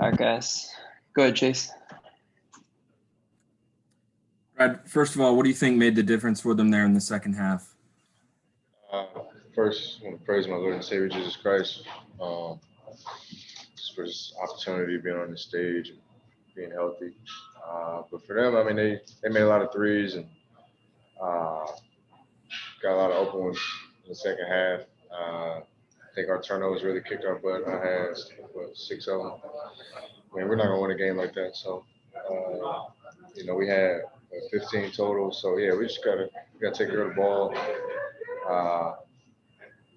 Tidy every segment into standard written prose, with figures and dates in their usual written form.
All right, guys. Go ahead, Chase. Brad, first of all, what do you think made the difference for them there in the second half? Uh, First, I want to praise my Lord and Savior Jesus Christ just for this opportunity of being on the stage and being healthy. But for them, I mean, they made a lot of threes and uh, got a lot of open ones in the second half. I think our turnovers really kicked our butt. I had six of them. I mean, we're not gonna win a game like that. So, we had 15 total. So yeah, we gotta take care of the ball uh,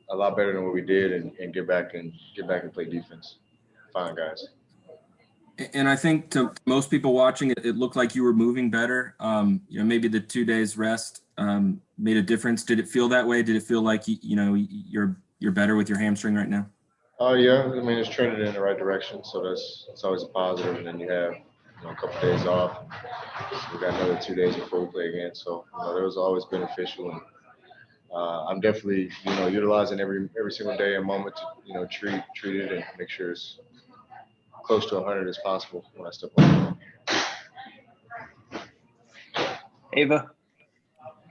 a lot better than what we did, and get back and play defense. Fine, guys. And I think to most people watching it, it looked like you were moving better. Maybe the 2 days rest made a difference. Did it feel that way? Did it feel like you're better with your hamstring right now? Oh yeah, I mean it's trending in the right direction, so it's always a positive. And then you have a couple days off. So we got another 2 days before we play again. So that was always beneficial. And I'm definitely utilizing every single day and moment to treat it and make sure it's close to 100 as possible when I step on. Ava.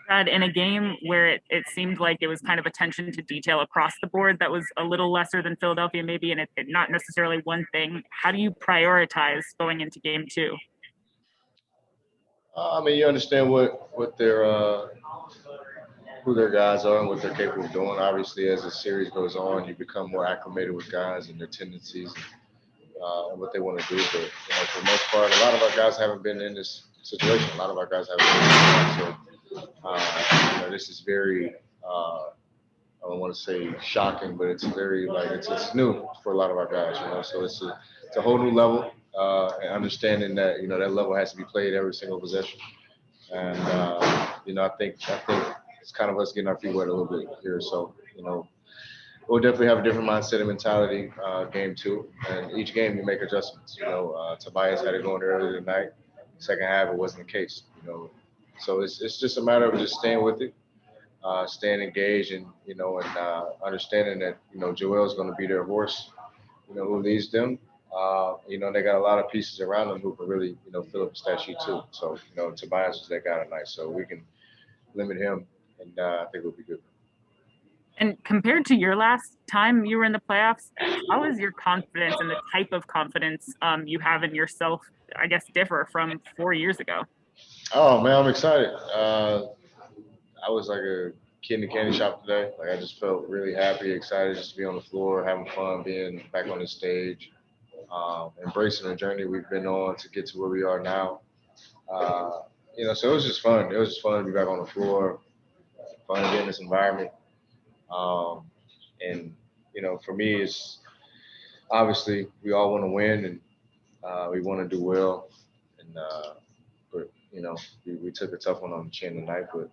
Brad, in a game where it seemed like it was kind of attention to detail across the board that was a little lesser than Philadelphia maybe, and it not necessarily one thing, how do you prioritize going into game two? I mean, you understand what their who their guys are and what they're capable of doing. Obviously, as the series goes on, you become more acclimated with guys and their tendencies and what they want to do. But for the most part, a lot of our guys haven't been in this situation. A lot of our guys haven't been in this. So this is very. I don't want to say shocking, but it's very it's new for a lot of our guys. So it's a whole new level, and understanding that that level has to be played every single possession. And I think it's kind of us getting our feet wet a little bit here. So we'll definitely have a different mindset and mentality game two. And each game you make adjustments. Tobias had it going earlier tonight. Second half it wasn't the case. So it's just a matter of just staying with it, staying engaged, and understanding that Joel's going to be their horse. Who leads them. They got a lot of pieces around them who can really fill up the stat sheet too. So Tobias is that guy tonight, so we can limit him, and I think we'll be good. And compared to your last time you were in the playoffs, how is your confidence and the type of confidence you have in yourself, I guess, differ from 4 years ago? Oh man, I'm excited. I was like a kid in the candy shop today. Like I just felt really happy, excited just to be on the floor, having fun, being back on the stage, embracing the journey we've been on to get to where we are now. So it was just fun. It was just fun to be back on the floor, fun to get in this environment. Um, and for me, it's obviously we all want to win and we want to do well. And but we took a tough one on the chin tonight, but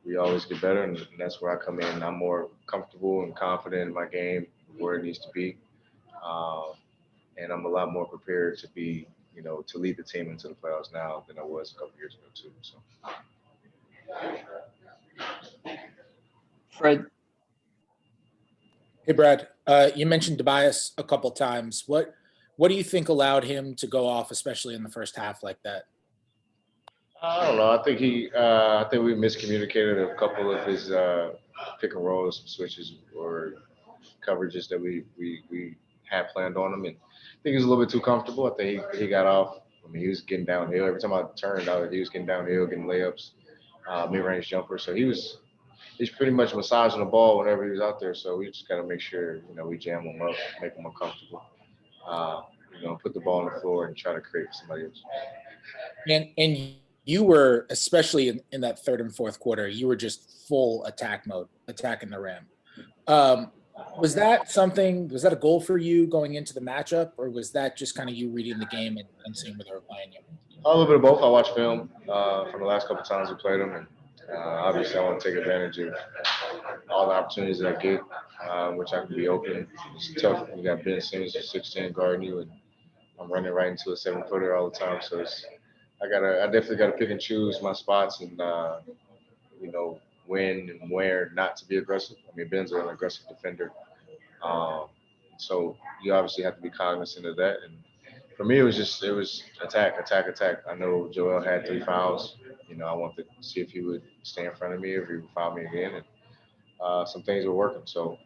we always get better, and that's where I come in. I'm more comfortable and confident in my game, where it needs to be, um, and I'm a lot more prepared to be, to lead the team into the playoffs now than I was a couple years ago too. So. Fred. Hey, Brad. You mentioned Tobias a couple times. What do you think allowed him to go off, especially in the first half like that? I don't know. I think we miscommunicated a couple of his pick and rolls, switches, or coverages that we had planned on him, and I think he was a little bit too comfortable. I think he got off. I mean, he was getting downhill every time I turned out. He was getting downhill, getting layups, mid-range jumper. So he's pretty much massaging the ball whenever he was out there. So we just got to make sure we jam him up, make him uncomfortable. Put the ball on the floor and try to create for somebody else. And you were, especially in that third and fourth quarter, you were just full attack mode, attacking the rim. Was that a goal for you going into the matchup, or was that just kind of you reading the game and seeing where they were playing you? A little bit of both. I watch film from the last couple of times we played them, and obviously I want to take advantage of all the opportunities that I get, which I can be open. It's tough. You got Ben Simmons, 6'10", guarding you, and I'm running right into a 7-footer all the time. So I definitely gotta pick and choose my spots and when and where not to be aggressive. I mean, Ben's an aggressive defender, so you obviously have to be cognizant of that. And For me, it was attack. I know Joel had 3 fouls. I wanted to see if he would stay in front of me, if he would foul me again, and some things were working. So,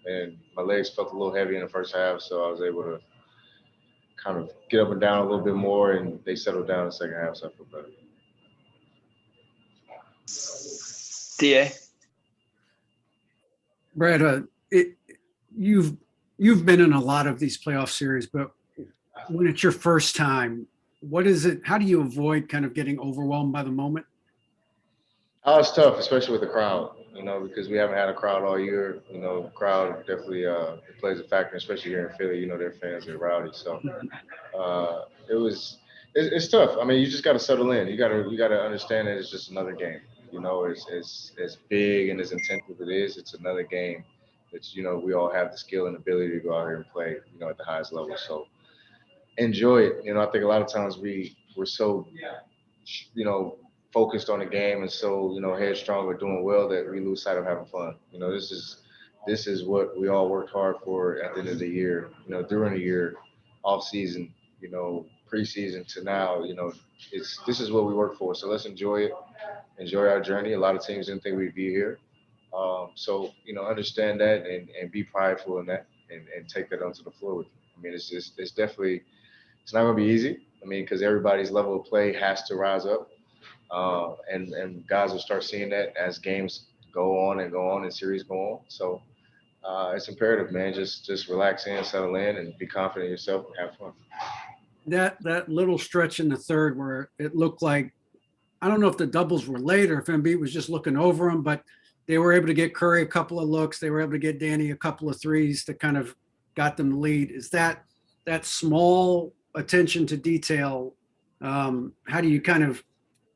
and my legs felt a little heavy in the first half, so I was able to kind of get up and down a little bit more, and they settled down in the second half, so I feel better. DA. Brad, you've been in a lot of these playoff series, but when it's your first time, what is it? How do you avoid kind of getting overwhelmed by the moment? Oh, it's tough, especially with the crowd, because we haven't had a crowd all year. The crowd definitely plays a factor, especially here in Philly. Their fans are rowdy, so it's tough. I mean, you just got to settle in. You got to understand that it's just another game. It's as big and as intense as it is. It's another game that we all have the skill and ability to go out here and play. At the highest level. So enjoy it. I think a lot of times we're so focused on the game and so headstrong or doing well that we lose sight of having fun. This is what we all worked hard for at the end of the year. During the year, off season, preseason to now. This is what we work for. So let's enjoy it. Enjoy our journey. A lot of teams didn't think we'd be here. So understand that and be prideful in that and take that onto the floor with you. I mean, it's definitely, it's not going to be easy. I mean, because everybody's level of play has to rise up. And guys will start seeing that as games go on and series go on. So it's imperative, man. Just relax in, settle in, and be confident in yourself and have fun. That little stretch in the third where it looked like, I don't know if the doubles were late or if Embiid was just looking over them, but they were able to get Curry a couple of looks. They were able to get Danny a couple of threes that kind of got them the lead. Is that small attention to detail? How do you kind of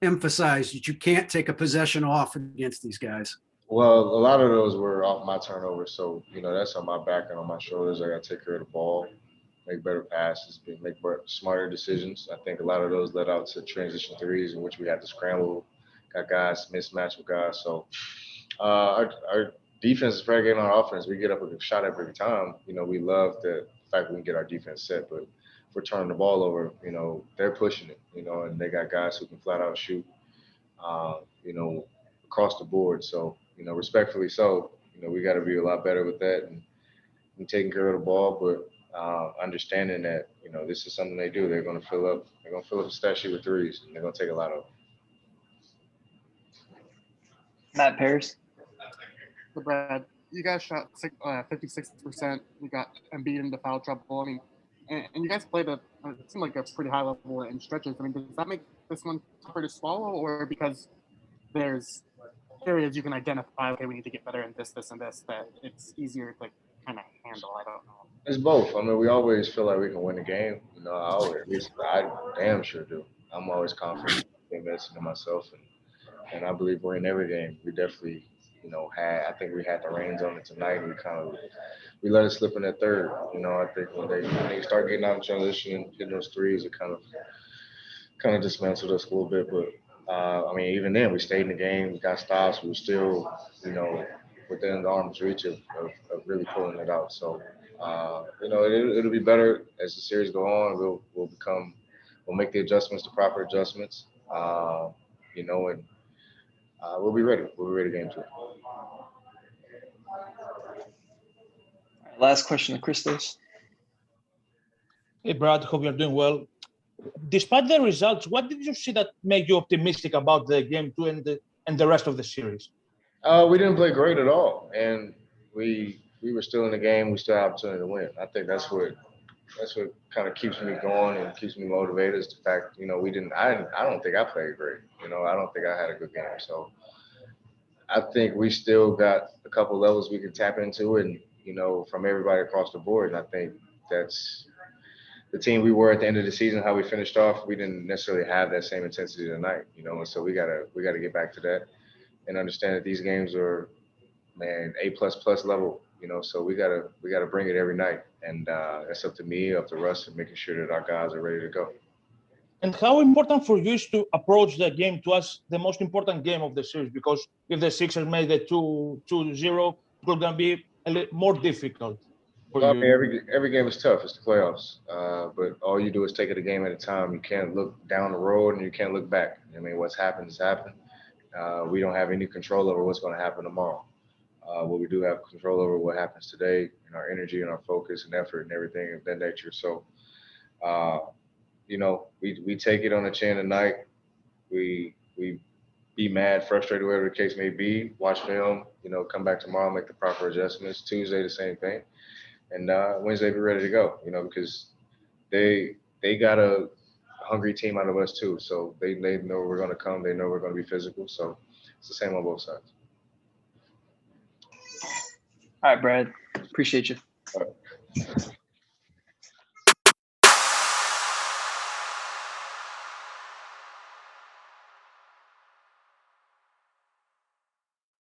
emphasize that you can't take a possession off against these guys? Well, a lot of those were off my turnover. So, that's on my back and on my shoulders. I got to take care of the ball, make better passes, make smarter decisions. I think a lot of those led out to transition threes in which we had to scramble, got guys mismatched with guys. So our defense is predicated on our offense. We get up a shot every time. We love the fact we can get our defense set, but if we're turning the ball over, they're pushing it, and they got guys who can flat out shoot, across the board. So, respectfully so, we got to be a lot better with that and taking care of the ball, but understanding that, this is something they do. They're going to fill up the stat sheet with threes, and they're going to take a lot of them. Matt Paris. So Brad, you guys shot 56%. You got Embiid into foul trouble. I mean, and you guys played it seemed like a pretty high level in stretches. I mean, does that make this one tougher to swallow, or because there's areas you can identify, okay, we need to get better in this, and this, that it's easier to kind of handle? I don't know. It's both. I mean, we always feel like we can win the game. I damn sure do. I'm always confident in investing in myself, and I believe we're in every game. We definitely, I think we had the reins on it tonight, and we let it slip in that third. I think when they start getting out in transition and hitting those threes, it kind of dismantled us a little bit. But I mean, even then, we stayed in the game. We got stops. We were still, within the arm's reach of really pulling it out. So, it'll be better as the series go on. We'll make the adjustments, the proper adjustments, and we'll be ready. We'll be ready game 2. Last question to Christos. Hey, Brad, hope you're doing well. Despite the results, what did you see that made you optimistic about the game 2 and the rest of the series? We didn't play great at all, and we were still in the game. We still have opportunity to win. I think that's what kind of keeps me going and keeps me motivated. Is the fact, I don't think I played great. I don't think I had a good game. So I think we still got a couple levels we can tap into, and from everybody across the board. And I think that's the team we were at the end of the season. How we finished off, we didn't necessarily have that same intensity tonight. And so we gotta get back to that and understand that these games are, man, A++ level. So we gotta bring it every night, and it's up to me, up to Russ, and making sure that our guys are ready to go. And how important for you is to approach the game to us the most important game of the series? Because if the Sixers made the 2-0, it's going to be a little more difficult. Well, I mean, every game is tough. It's the playoffs. But all you do is take it a game at a time. You can't look down the road and you can't look back. I mean, what's happened has happened. We don't have any control over what's going to happen tomorrow. What we do have control over what happens today and our energy and our focus and effort and everything of that nature. So, you know, we take it on the chin tonight. We be mad, frustrated, whatever the case may be, watch film, you know, come back tomorrow, make the proper adjustments. Tuesday, the same thing. And Wednesday, be ready to go, you know, because they got a hungry team out of us too. So they know we're going to come. They know we're going to be physical. So it's the same on both sides. All right, Brad. Appreciate you. All right.